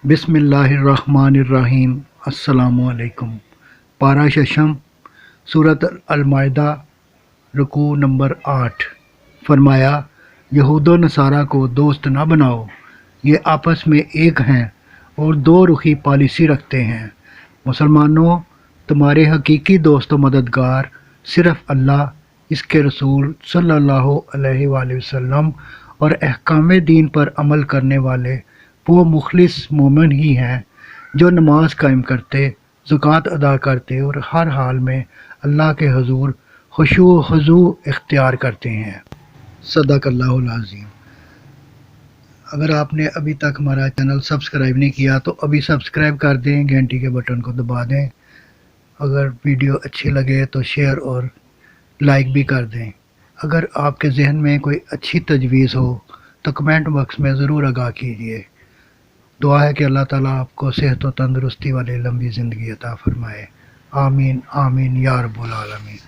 बिस्मिल्लाहिर्रहमानिर्रहीम। अस्सलामुअलैकुम। पारा शशम, सूरत अल-माइदा, रुकू नंबर 8। फरमाया, यहूद व नसारा को दोस्त न बनाओ, ये आपस में एक हैं और दो रुखी पॉलिसी रखते हैं। मुसलमानों, तुम्हारे हकीकी दोस्त व मददगार सिर्फ़ अल्लाह, इसके रसूल सल्लल्लाहु अलैहि वसल्लम और अहकाम दीन पर अमल करने वाले वो मुखलिस मोमिन ही हैं जो नमाज कायम करते, ज़कात अदा करते और हर हाल में अल्लाह के हुज़ूर खुशू व खुज़ू इख्तियार करते हैं। सदक़ल्लाहुल अज़ीम। अगर आपने अभी तक हमारा चैनल सब्सक्राइब नहीं किया तो अभी सब्सक्राइब कर दें, घंटी के बटन को दबा दें। अगर वीडियो अच्छी लगे तो शेयर और लाइक भी कर दें। अगर आपके जहन में कोई अच्छी तजवीज़ हो तो कमेंट बॉक्स में ज़रूर आगाह कीजिए। दुआ है कि अल्लाह ताला आपको सेहत व तंदुरुस्ती वाली लंबी ज़िंदगी अता फ़रमाए। आमीन आमीन या रब्बुल आलमीन।